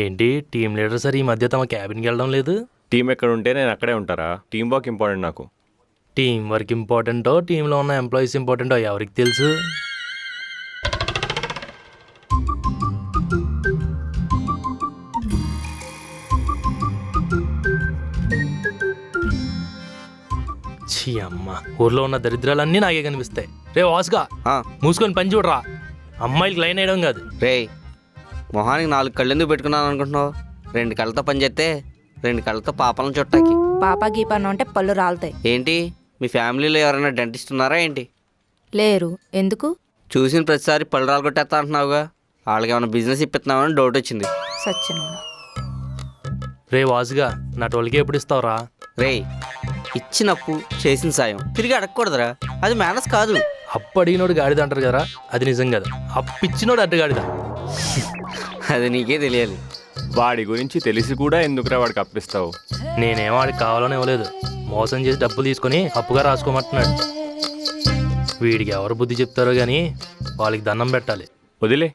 ఏంటి team leader sir ఈ మధ్య తమ క్యాబిన్కి వెళ్ళడం లేదు? టీం ఎక్కడ ఉంటే నేను అక్కడే ఉంటారా? టీం వర్క్ ఇంపార్టెంట్ నాకు. టీం వర్క్ ఇంపార్టెంటో టీంలో ఉన్న ఎంప్లాయీస్ ఇంపార్టెంటో ఎవరికి తెలుసు? ఛీ అమ్మ, ఊర్లో ఉన్న దరిద్రాలన్నీ నాకే కనిపిస్తాయి. రే వాసుగా, మూసుకొని పని చూడరా. అమ్మాయిలకి లైన్ వేయడం కాదు. రే మొహానికి 4 కళ్ళు ఎందుకు పెట్టుకున్నాను అనుకుంటున్నావు? 2 కళ్ళతో పని చేస్తే 2 కళ్ళతో పాపలను చుట్టాకి. పాప గీపన్నం అంటే పళ్ళు రాలుతాయి. ఏంటి మీ ఫ్యామిలీలో ఎవరైనా డెంటిస్ట్ ఉన్నారా ఏంటి? లేరు. ఎందుకు? చూసిన ప్రతిసారి పళ్ళు రాలగొట్టేస్తా అంటున్నావుగా, వాళ్ళకి ఏమైనా బిజినెస్ ఇప్పిస్తున్నామని డౌట్ వచ్చింది. సత్యనారాయణ. రే వాసుగా, నా టోల్కి ఎప్పుడు ఇస్తావురా? రే ఇచ్చినప్పు చేసిన సాయం తిరిగి అడగకూడదురా, అది మేనస్ కాదు. అప్పు అడిగినోడు గాడిద అంటారు కదా, అది నిజం కదా. అప్పు ఇచ్చినోడు అడ్డగాడిద. అది నీకే తెలియాలి. వాడి గురించి తెలిసి కూడా ఎందుకురా వాడికి అప్పిస్తావు? నేనేమో వాడికి కావాలని ఇవ్వలేదు, మోసం చేసి డబ్బులు తీసుకొని అప్పుగా రాసుకోమంటున్నాడు. వీడికి ఎవరు బుద్ధి చెప్తారో కానీ వాళ్ళకి దండం పెట్టాలి. వదిలే,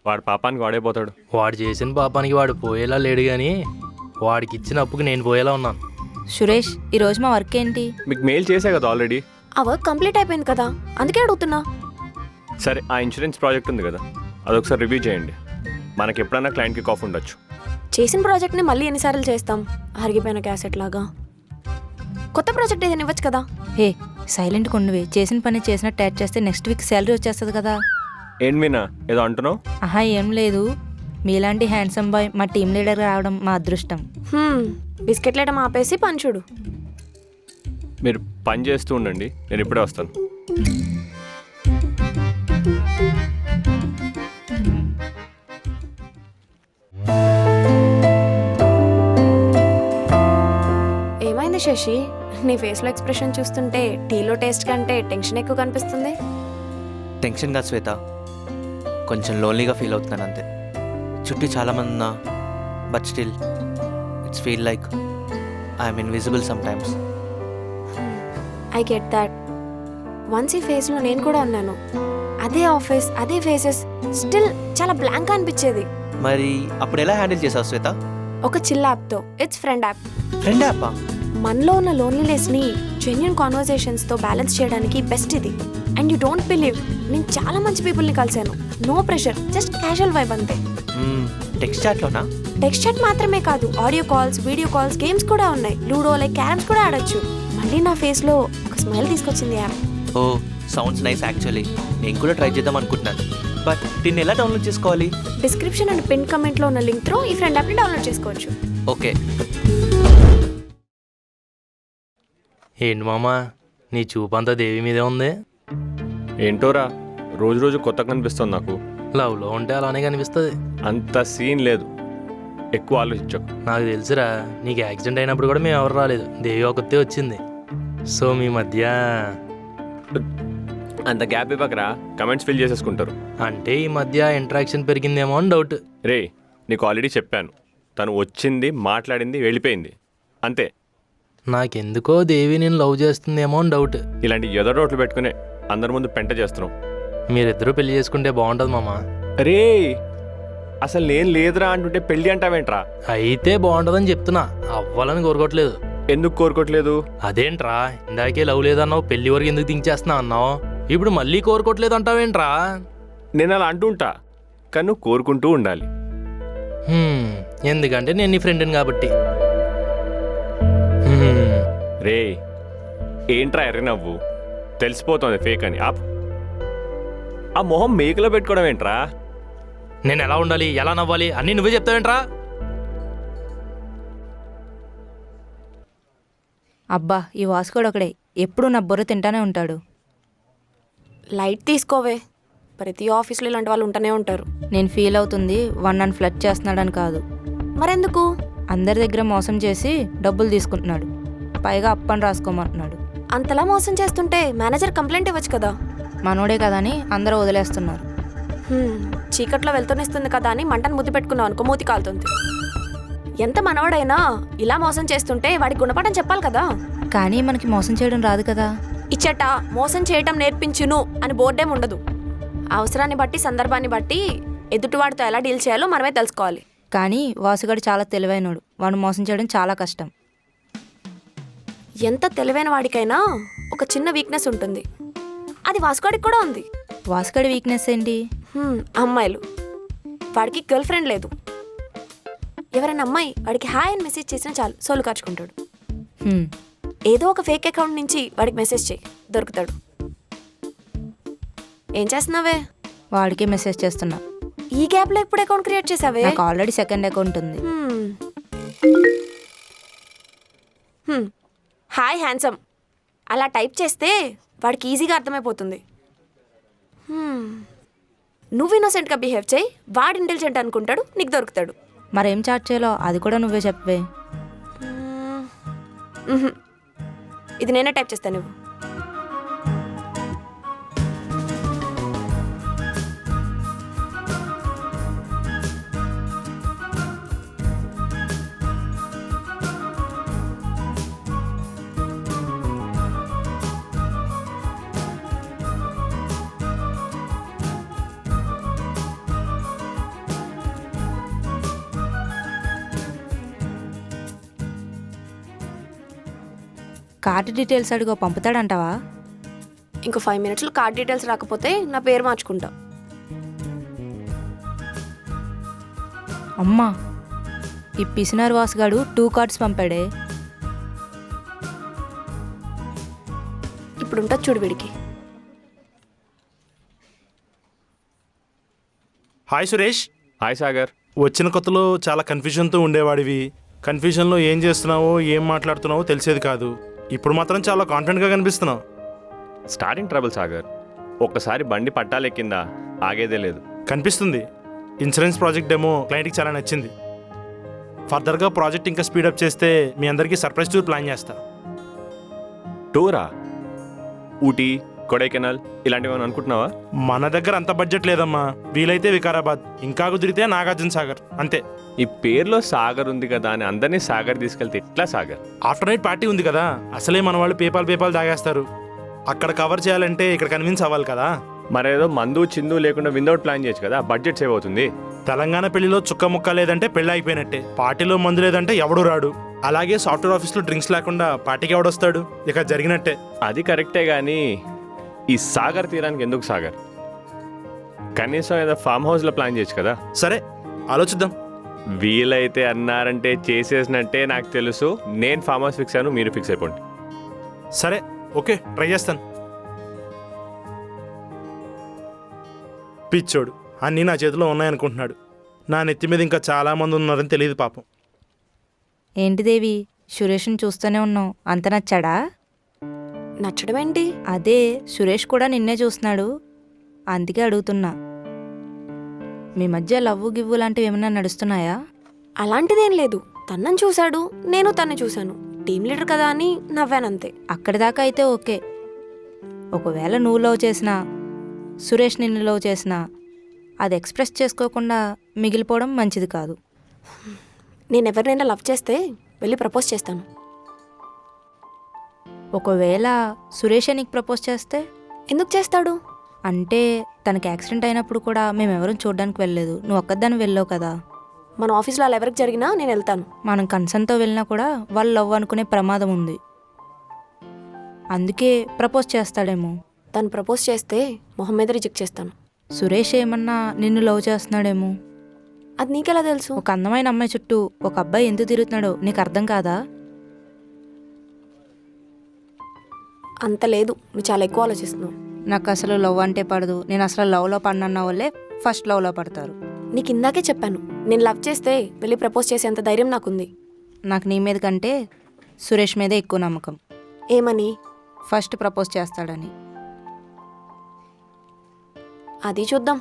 వాడి పాపానికి వాడైపోతాడు. వాడు చేసిన పాపానికి వాడు పోయేలా లేడు కానీ వాడికి ఇచ్చిన అప్పుకి నేను పోయేలా ఉన్నాను. సురేష్, ఈరోజు మా వర్క్ ఏంటి? మీకు మెయిల్ చేసా కదా ఆల్రెడీ. ఆ వర్క్ కంప్లీట్ అయిపోయింది కదా, అందుకే అడుగుతున్నా. సరే, ఆ ఇన్సూరెన్స్ ప్రాజెక్ట్ ఉంది కదా, అదొకసారి రివ్యూ చేయండి. మనకి ఎప్పుడైనా క్లయింట్కి కాఫ్ ఉండొచ్చు. చేసిన ప్రాజెక్ట్ని మళ్ళీ ఎన్నిసార్లు చేస్తాం? అరిగిపోయిన క్యాసెట్ లాగా. కొత్త ప్రాజెక్ట్ ఏదైనా ఇవ్వచ్చు కదా. హే సైలెంట్గా ఉండివే. చేసిన పని చేసినట్టు యాడ్ చేస్తే నెక్స్ట్ వీక్ శాలరీ వచ్చేస్తుంది కదా. ఏంటి మీనా ఏదో అంటున్నావు? ఆహా ఏం లేదు, మీలాంటి హ్యాండ్సమ్ బాయ్ మా టీం లీడర్ రావడం మా అదృష్టం. బిస్కెట్ లేడం ఆపేసి పని చూడు. మీరు పని చేస్తూ ఉండండి, నేను ఇప్పుడే వస్తాను. ఏమైంది శశి? నీ ఫేస్లో ఎక్స్ప్రెషన్ చూస్తుంటే టీలో టేస్ట్ కంటే టెన్షన్ ఎక్కువ కనిపిస్తుంది. టెన్షన్గా శ్వేత, కొంచెం లోన్లీగా ఫీల్ అవుతున్నాను అంతే. చుట్టూ చాలామంది ఉన్నా, but still it's feel like I'm invisible sometimes. I get that. Once ఈ ఫేస్లో నేను కూడా ఉన్నాను. అదే ఆఫీస్, అదే ఫేసెస్, స్టిల్ చాలా బ్లాంక్ అనిపించేది. మరి అప్పుడు ఎలా హ్యాండిల్ చేసావు శ్వేత? ఒక చిల్ యాప్తో. It's friend app. ఫ్రెండ్ యాపా? మనలో ఉన్న లోన్లీనెస్ని జెన్యూన్ కాన్వర్సేషన్స్తో బ్యాలెన్స్ చేయడానికి బెస్ట్ ఇది. అండ్ యూ డోంట్ బిలీవ్, నేను చాలా మంచి పీపుల్ని కలిశాను. No pressure, just casual vibe అంతే. టెక్స్ట్ చాట్లోనా? టెక్స్ట్ చాట్ మాత్రమే కాదు, audio calls, video calls, games కూడా ఉన్నాయి. లూడో లైక్ క్యారమ్స్ కూడా ఆడొచ్చు. మళ్ళీ నా ఫేస్లో ఒక స్మైల్ తీసుకొచ్చింది యాప్. ఓ సౌండ్స్ నైస్ యాక్చువల్లీ. నేను కూడా ట్రై చేద్దాం అనుకుంటున్నాను, బట్ దీన్ని ఎలా డౌన్లోడ్ చేసుకోవాలి? డిస్క్రిప్షన్ అండ్ పిన్ కమెంట్లో ఉన్న లింక్ త్రూ ఈ ఫ్రెండ్ యాప్ని డౌన్లోడ్ చేసుకోవచ్చు. ఓకే. ఏంటి మామా, నీ చూపంతా దేవి మీదే ఉంది. ఏంటోరా, రోజు రోజు కొత్తగా కనిపిస్తుంది నాకు. లవ్లో ఉంటే అలానే కనిపిస్తుంది. అంత సీన్ లేదు, ఎక్కువ ఆలోచించకు. నాకు తెలుసురా, నీకు యాక్సిడెంట్ అయినప్పుడు కూడా మేము ఎవరు రాలేదు, దేవి ఒకతే వచ్చింది. సో మీ మధ్య అంత గ్యాప్ ఇవ్వకరా, కమెంట్స్ ఫిల్ చేసేసుకుంటారు. అంటే ఈ మధ్య ఇంటరాక్షన్ పెరిగిందేమో అని డౌట్. రే, నీకు ఆల్రెడీ చెప్పాను, తను వచ్చింది, మాట్లాడింది, వెళ్ళిపోయింది, అంతే. నాకెందుకో దేవి నేను లవ్ చేస్తుందేమో అని డౌట్. ఇలాంటి ఎదరోట్లు పెట్టుకునే అందరి ముందు పెంట చేస్తున్నావు. మీరిద్దరూ పెళ్లి చేసుకుంటే బాగుంటుంది మామ. రే, అసలు నేను లేదురా అంటుంటే పెళ్ళి అంటావేంట్రా? అయితే బాగుంటుందని చెప్తున్నా, అవ్వాలని కోరుకోవట్లేదు. ఎందుకు కోరుకోవట్లేదు? అదేంట్రా, ఇందాకే లవ్ లేదన్నావు, పెళ్లి వరకు ఎందుకు దించేస్తున్నా అన్నావు, ఇప్పుడు మళ్ళీ కోరుకోవట్లేదు అంటావేంట్రా? నేను అలా అంటుంటా, కానీ నువ్వు కోరుకుంటూ ఉండాలి. ఎందుకంటే నేను నీ ఫ్రెండ్ని కాబట్టి. రే, ఏంట్రా ఎర్రి నవ్వు? తెలిసిపోతుంది ఫేక్ అని. ఆ మొహం మేకలో పెట్టుకోవడం ఏంట్రా? నేను ఎలా ఉండాలి, ఎలా నవ్వాలి అన్నీ నువ్వే చెప్తావేంట్రా? అబ్బా ఈ వాసుకోడు ఒకడే, ఎప్పుడు నా బుర్ర తింటానే ఉంటాడు. లైట్ తీసుకోవే, ప్రతి ఆఫీస్లో ఇలాంటి వాళ్ళు ఉంటూనే ఉంటారు. నేను ఫీల్ అవుతుంది వన్ నన్ను ఫ్లడ్ చేస్తున్నాడని కాదు. మరెందుకు? అందరి దగ్గర మోసం చేసి డబ్బులు తీసుకుంటున్నాడు, పైగా అప్పని రాసుకోమంటున్నాడు. అంతలా మోసం చేస్తుంటే మేనేజర్ కంప్లైంట్ ఇవ్వచ్చు కదా. మనోడే కదా అని అందరూ వదిలేస్తున్నారు. చీకట్లో వెళ్తూనిస్తుంది కదా అని మంటను ముద్దు పెట్టుకున్నావు అనుకో, మూతి కాలుతుంది. ఎంత మనవాడైనా ఇలా మోసం చేస్తుంటే వాడికి గుణపాఠం చెప్పాలి కదా. కానీ మనకి మోసం చేయడం రాదు కదా. ఇచ్చట మోసం చేయటం నేర్పించును అని బోర్డేం ఉండదు. అవసరాన్ని బట్టి, సందర్భాన్ని బట్టి ఎదుటివాడితో ఎలా డీల్ చేయాలో మనమే తెలుసుకోవాలి. కానీ వాసుగాడు చాలా తెలివైనడు, వాడు మోసం చేయడం చాలా కష్టం. ఎంత తెలివైన వాడికైనా ఒక చిన్న వీక్నెస్ ఉంటుంది. అది వాస్కోడికి కూడా ఉంది. వాసుగాడి వీక్నెస్ ఏంటి? అమ్మాయిలు. వాడికి గర్ల్ ఫ్రెండ్ లేదు. ఎవరైనా అమ్మాయి వాడికి హాయ్ అని మెసేజ్ చేసినా చాలు సోలు కార్చుకుంటాడు. హ్మ్, ఏదో ఒక ఫేక్ అకౌంట్ నుంచి వాడికి మెసేజ్ చేయి, దొరుకుతాడు. ఏం చేస్తున్నావే? వాడికే మెసేజ్ చేస్తున్నా. ఈ గ్యాప్లో ఎప్పుడు అకౌంట్ క్రియేట్ చేసావే? నాకు ఆల్రెడీ సెకండ్ అకౌంట్ ఉంది. హాయ్ హ్యాండ్సమ్ అలా టైప్ చేస్తే వాడికి ఈజీగా అర్థమైపోతుంది. నువ్వు ఇన్నోసెంట్గా బిహేవ్ చేయి, వాడు ఇంటెలిజెంట్ అనుకుంటాడు, నీకు దొరుకుతాడు. మరేం చాట్ చేయాలో అది కూడా నువ్వే చెప్పవే. ఇది నేనే టైప్ చేస్తాను. నువ్వు కార్డు డీటెయిల్స్ అడిగో, పంపుతాడంటావా? ఇంకో 5 minutesలో కార్డ్ డీటెయిల్స్ రాకపోతే నా పేరు మార్చుకుంటా. అమ్మా, ఈ పిసినార్ వాసుగాడు 2 కార్డ్స్ పంపాడే. ఇప్పుడు ఉంటుంది చూడు వీడికి. హాయ్ సురేష్. హాయ్ సాగర్. వచ్చిన కొత్తలో చాలా కన్ఫ్యూజన్తో ఉండేవాడివి. కన్ఫ్యూజన్లో ఏం చేస్తున్నావో ఏం మాట్లాడుతున్నావో తెలిసేది కాదు. ఇప్పుడు మాత్రం చాలా కాన్ఫిడెంట్గా కనిపిస్తున్నావు. Starting trouble Sagar. ఒక్కసారి బండి పట్టాలెక్కిందా ఆగేదే లేదు. కనిపిస్తుంది. ఇన్సూరెన్స్ ప్రాజెక్ట్ డెమో క్లయింట్కి చాలా నచ్చింది. ఫర్దర్గా ప్రాజెక్ట్ ఇంకా స్పీడప్ చేస్తే మీ అందరికీ సర్ప్రైజ్ టూర్ ప్లాన్ చేస్తా. టూరా? ఊటీ, కొడైకెనాల్ ఇలాంటివి అనుకుంటున్నావా? మన దగ్గర అంత బడ్జెట్ లేదమ్మా. వీలైతే వికారాబాద్, ఇంకా కుదిరితే నాగార్జున సాగర్, అంతే. ఈ పేరులో సాగర్ ఉంది కదా అని అందరినీ సాగర్ తీసుకెళ్తే ఎట్లా సాగర్? ఆఫ్టర్ నైట్ పార్టీ ఉంది కదా, అసలే మన వాళ్ళు పేపాల్ తాగేస్తారు. అక్కడ కవర్ చేయాలంటే ఇక్కడ కన్విన్స్ అవ్వాలి కదా. మరేదో మందు చిందు లేకుండా విందౌట్ ప్లాన్ చేయొచ్చు కదా, బడ్జెట్ సేవ్ అవుతుంది. తెలంగాణ పెళ్లిలో చుక్క ముక్క లేదంటే పెళ్ళి అయిపోయినట్టే. పార్టీలో మందు లేదంటే ఎవడు రాడు. అలాగే సాఫ్ట్వేర్ ఆఫీస్లో డ్రింక్స్ లేకుండా పార్టీకి ఎవడొస్తాడు? ఇక జరిగినట్టే. అది కరెక్టే కానీ ఈ సాగర్ తీరానికి ఎందుకు సాగర్? కనీసం ఏదో ఫామ్ హౌస్లో ప్లాన్ చేయొచ్చు కదా. సరే, ఆలోచిద్దాం. వీలైతే అన్నారంటే చేసేసినట్టే నాకు తెలుసు. నేను ఫామ్ హౌస్ ఫిక్స్ అయ్యాను, మీరు ఫిక్స్ అయిపోండి. సరే, ఓకే, ట్రై చేస్తాను. పిచ్చోడు అన్నీ నా చేతిలో ఉన్నాయనుకుంటున్నాడు. నా నెత్తి మీద ఇంకా చాలా మంది ఉన్నారని తెలియదు పాపం. ఏంటి దేవి, సురేష్ని చూస్తూనే ఉన్నావు, అంత నచ్చాడా? నచ్చడం ఏంటి? అదే, సురేష్ కూడా నిన్నే చూస్తున్నాడు, అందుకే అడుగుతున్నా. మీ మధ్య లవ్వు గివ్వు లాంటివి ఏమైనా నడుస్తున్నాయా? అలాంటిదేం లేదు. తన్నని చూశాడు, నేను తన్ని చూశాను. టీం లీడర్ కదా అని నవ్వానంతే. అక్కడి దాకా అయితే ఓకే. ఒకవేళ నువ్వు లవ్ చేసినా, సురేష్ నిన్ను లవ్ చేసినా, అది ఎక్స్ప్రెస్ చేసుకోకుండా మిగిలిపోవడం మంచిది కాదు. నేను ఎవరినైనా లవ్ చేస్తే వెళ్ళి ప్రపోజ్ చేస్తాను. ఒకవేళ సురేషే నీకు ప్రపోజ్ చేస్తే? ఎందుకు చేస్తాడు? అంటే తనకి యాక్సిడెంట్ అయినప్పుడు కూడా మేమెవరూ చూడడానికి వెళ్ళలేదు, నువ్వు ఒక్కదాన్ని వెళ్ళావు కదా. మన ఆఫీస్లో అలా ఎవరికి జరిగినా నేను వెళ్తాను. మనం కన్సర్న్తో వెళ్ళినా కూడా వాళ్ళు లవ్ అనుకునే ప్రమాదం ఉంది, అందుకే ప్రపోజ్ చేస్తాడేమో. తను ప్రపోజ్ చేస్తే మొహం మీద రిజెక్ట్ చేస్తాను. సురేష్ ఏమన్నా నిన్ను లవ్ చేస్తున్నాడేమో. అది నీకెలా తెలుసు? ఒక అందమైన అమ్మాయి చుట్టూ ఒక అబ్బాయి ఎందుకు తిరుగుతున్నాడో నీకు అర్థం కాదా? అంత లేదు, నువ్వు చాలా ఎక్కువ ఆలోచిస్తున్నావు. నాకు అసలు లవ్ అంటే పడదు. నేను అసలు లవ్లో పడినన్న వాళ్ళే ఫస్ట్ లవ్లో పడతారు. నీకు ఇందాకే చెప్పాను, నేను లవ్ చేస్తే వెళ్ళి ప్రపోజ్ చేసేంత ధైర్యం నాకుంది. నాకు నీ మీద కంటే సురేష్ మీదే ఎక్కువ నమ్మకం. ఏమని? ఫస్ట్ ప్రపోజ్ చేస్తాడని. అది చూద్దాం.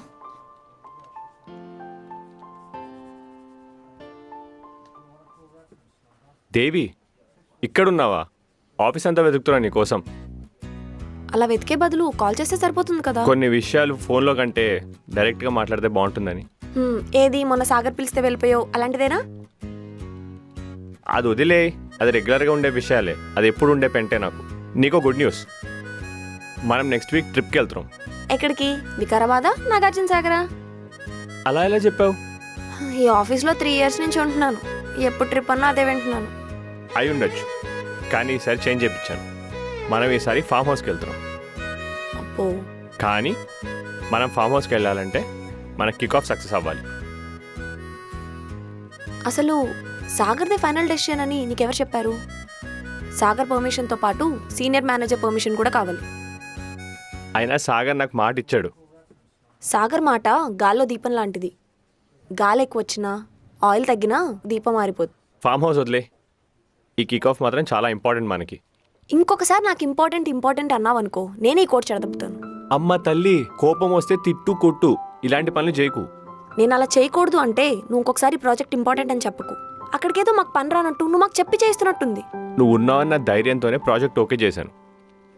దేవి, ఇక్కడున్నావా? ఆఫీస్ అంతా వెతుకుతున్నా నీ కోసం. అలా వెతికే బదులు కాల్ చేస్తే సరిపోతుంది కదా. కొన్ని విషయాలు ఫోన్లో కంటే డైరెక్ట్గా మాట్లాడితే బాగుంటుందని. ఏది మొన్న సాగర్ పిలిస్తే వెళ్ళిపోయావు అలాంటిదేనా? అది వదిలే, అది రెగ్యులర్గా ఉండే విషయాలే, అది ఎప్పుడు ఉండే పెంటే నాకు. నీకో గుడ్ న్యూస్, మనం నెక్స్ట్ వీక్ ట్రిప్కి వెళ్తున్నాం. ఎక్కడికి? వికారాబాదా, నాగార్జున సాగరా? అలా ఎలా చెప్పావు? ఈ ఆఫీస్లో 3 years నుంచి ఉంటున్నాను. ఎప్పుడు ట్రిప్ అన్నా అదే వింటున్నాను. అయి ఉండొచ్చు, కానీ ఈసారి చేంజ్ చేయించాను. మనం ఈసారి ఫామ్ హౌస్కి వెళ్తున్నాం. అబ్బో, కానీ మనం ఫామ్ హౌస్కి వెళ్ళాలంటే మన కిక్ ఆఫ్ సక్సెస్ అవ్వాలి. అసలు సాగర్దే ఫైనల్ డెసిషన్ అని నీకెవరు చెప్పారు? సాగర్ పర్మిషన్తో పాటు సీనియర్ మేనేజర్ పర్మిషన్ కూడా కావాలి. అయినా సాగర్ నాకు మాట ఇచ్చాడు. సాగర్ మాట గాల్లో దీపం లాంటిది. గాలి ఎక్కువ వచ్చినా ఆయిల్ తగ్గినా దీపం మారిపోద్ది. ఫామ్ హౌస్ వదిలే, ఈ కిక్ ఆఫ్ మాత్రం చాలా ఇంపార్టెంట్ మనకి. ఇంకొకసారి నాకు ఇంపార్టెంట్ అన్నావనుకో, నేనే ఈ కోట్ చెడదపుతాను. అమ్మ తల్లి, కోపం వస్తే తిట్టు కొట్టు, ఇలాంటి పనులు చేయకు. నేను అలా చేయకూడదు అంటే నువ్వు ఇంకొకసారి ప్రాజెక్ట్ ఇంపార్టెంట్ అని చెప్పకు. అక్కడికేదో మాకు పని రానట్టు నువ్వు మాకు చెప్పి చేస్తున్నట్టుంది. నువ్వు ఉన్నావన్న ధైర్యంతోనే ప్రాజెక్ట్ ఓకే చేశాను.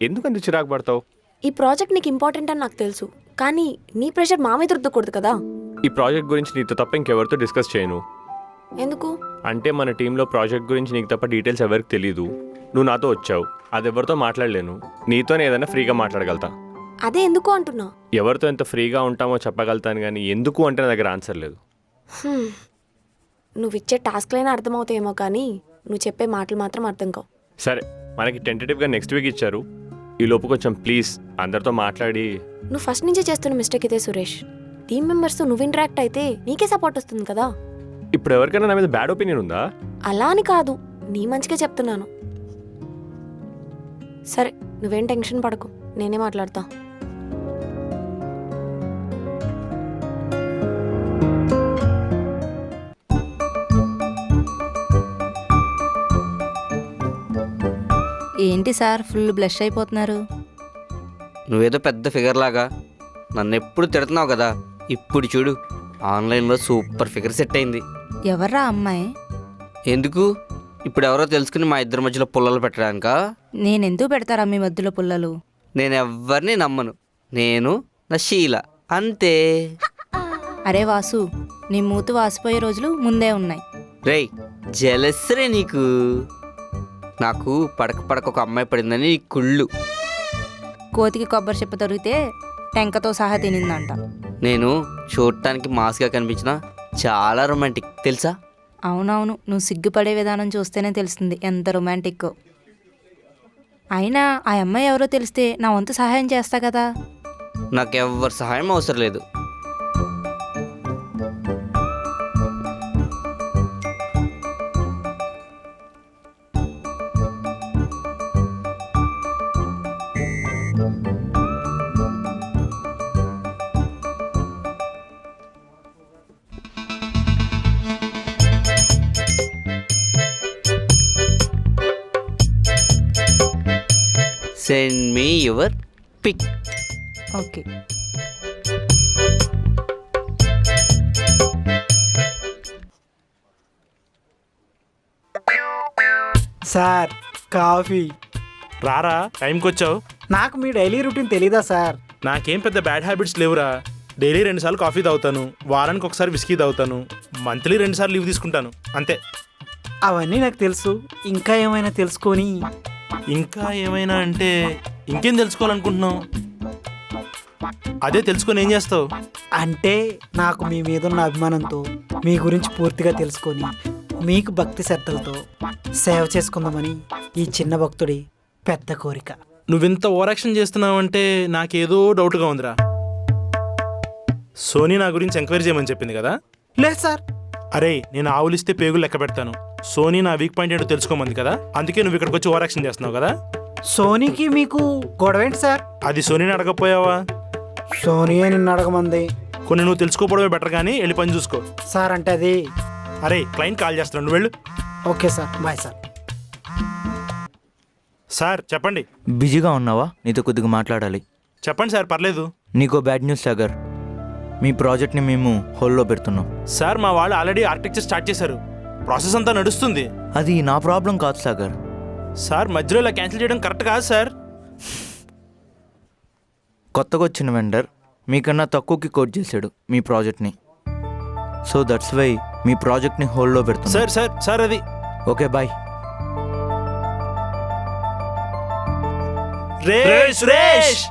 ఎందుకంత చిరాకు పడతావు? ఈ ప్రాజెక్ట్ నీకు ఇంపార్టెంట్ అని నాకు తెలుసు, కానీ నీ ప్రెషర్ మా మీద రుద్దకూడదు కదా. ఈ ప్రాజెక్ట్ గురించి నీతో తప్ప ఇంకెవరితో డిస్కస్ చేయను. ఎందుకు? అంటే మన టీంలో ప్రాజెక్ట్ గురించి నీకు తప్ప డీటెయిల్స్ ఎవరికి తెలీదు. నువ్వు నాతో వచ్చావు, అది ఎవరితో మాట్లాడలేను. నీతోనే ఏదైనా ఫ్రీగా మాట్లాడగలుగుతా. అదే ఎందుకు అంటున్నా. ఎవరితో ఎంత ఫ్రీగా ఉంటామో చెప్పగలుగుతాను, కానీ ఎందుకు అంటే నా దగ్గర ఆన్సర్ లేదు. నువ్వు ఇచ్చే టాస్క్లైనా అర్థమవుతాయేమో, కానీ నువ్వు చెప్పే మాటలు మాత్రం అర్థం కావు. సరే, మనకి టెంటేటివ్గా నెక్స్ట్ వీక్ ఇచ్చారు. ఈ లోపు కొంచెం ప్లీజ్ అందరితో మాట్లాడి. నువ్వు ఫస్ట్ నుంచే చేస్తున్న మిస్టేక్ ఇదే సురేష్. టీమ్ మెంబర్స్తో నువ్వు ఇంటరాక్ట్ అయితే నీకే సపోర్ట్ వస్తుంది కదా. ఇప్పుడు ఎవరికైనా నా మీద బ్యాడ్ ఒపీనియన్ ఉందా? అలా అని కాదు, నీ మంచిగా చెప్తున్నాను. సరే, నువ్వేం టెన్షన్ పడకు, నేనే మాట్లాడతా. ఏంటి సార్ ఫుల్ బ్లష్ అయిపోతున్నారు? నువ్వేదో పెద్ద ఫిగర్ లాగా నన్ను ఎప్పుడు తిడుతున్నావు కదా, ఇప్పుడు చూడు ఆన్లైన్లో సూపర్ ఫిగర్ సెట్ అయింది. ఎవర్రా అమ్మాయి? ఎందుకు? ఇప్పుడు ఎవరో తెలుసుకుని మా ఇద్దరి మధ్యలో పుల్లలు పెట్టడానికా? నేనెందుకు పెడతారా మీ మధ్యలో పుల్లలు? నేను ఎవ్వరిని నమ్మను. నేను నా శీల అంతే. అరే వాసు, నీ మూతు వాసిపోయే రోజులు ముందే ఉన్నాయి. రేయ్, జలస్రే నీకు. నాకు పడక ఒక అమ్మాయి పడిందని నీ కుళ్ళు. కోతికి కొబ్బరి చెప్ప దొరికితే టెంకతో సహా తినిందంట. నేను చూడటానికి మాస్గా కనిపించిన చాలా రొమాంటిక్ తెలుసా? అవునవును, నువ్వు సిగ్గుపడే విధానం చూస్తేనే తెలుస్తుంది ఎంత రొమాంటిక్కో. అయినా ఆ అమ్మాయి ఎవరో తెలిస్తే నా వంతు సహాయం చేస్తా కదా. నాకెవ్వరి సహాయం అవసరం లేదు. Send me your pic. Okay. Sir, coffee. రారా, టైంకి వచ్చావు. నాకు మీ డైలీ రొటీన్ తెలీదా సార్? నాకేం పెద్ద బ్యాడ్ హ్యాబిట్స్ లేవురా. డైలీ 2 సార్లు కాఫీ తాగుతాను, వారానికి ఒకసారి విస్కీ తాగుతాను, మంత్లీ 2 సార్లు లీవ్ తీసుకుంటాను, అంతే. అవన్నీ నాకు తెలుసు. ఇంకా ఏమైనా తెలుసుకొని. ఇంకా ఏమైనా అంటే ఇంకేం తెలుసుకోవాలనుకుంటున్నావు? అదే తెలుసుకొని ఏం చేస్తావు? అంటే నాకు మీ మీద ఉన్న అభిమానంతో మీ గురించి పూర్తిగా తెలుసుకొని మీకు భక్తి శ్రద్ధలతో సేవ చేసుకుందామని ఈ చిన్న భక్తుడి పెద్ద కోరిక. నువ్వింత ఓవరాక్షన్ చేస్తున్నావు అంటే నాకేదో డౌట్గా ఉందిరా. సోనీ నా గురించి ఎంక్వైరీ చేయమని చెప్పింది కదా? లేదు సార్. అరే, నేను ఆవులిస్తే పేగులు లెక్క పెడతాను. సోనీ నా వీక్ పాయింట్ ఏంటో తెలుసుకోమంది కదా, అందుకే నువ్వు ఇక్కడికి వచ్చి ఓవరాక్షన్ చేస్తున్నావు కదా. సోనీకి మీకు గొడవ ఏంటి సార్? అది సోనీని అడగపోయావా? సోనియా నిన్ను అడగమంది. కొన్ని నువ్వు తెలుసుకోవడమే బెటర్, కానీ వెళ్ళి పని చూసుకో. సార్ అంటే అది. అరే, క్లయింట్ కాల్ చేస్తున్నాడు, నువ్వు వెళ్ళు. Okay sir, bye sir. Sir చెప్పండి. బిజీగా ఉన్నావా? నీతో కొద్దిగా మాట్లాడాలి. చెప్పండి సార్, పర్లేదు. నీకో బ్యాడ్ న్యూస్ సాగర్. మీ ప్రాజెక్ట్ని మేము హోల్డ్లో పెడుతున్నాం. సార్, మా వాళ్ళు ఆల్రెడీ ఆర్కిటెక్చర్ స్టార్ట్ చేశారు, ప్రాసెస్ అంతా నడుస్తుంది. అది నా ప్రాబ్లం కాదు సాగర్. సార్, మధ్యలో ఇలా క్యాన్సిల్ చేయడం కరెక్ట్ కాదు సార్. కొత్తగా వచ్చిన వెండర్ మీకన్నా తక్కువకి కోట్ చేశాడు మీ ప్రాజెక్ట్ని. సో దట్స్ వై మీ ప్రాజెక్ట్ని హోల్డ్లో పెడుతున్నాం. సార్ సార్ సార్ అది. Okay, bye. రే సురేష్.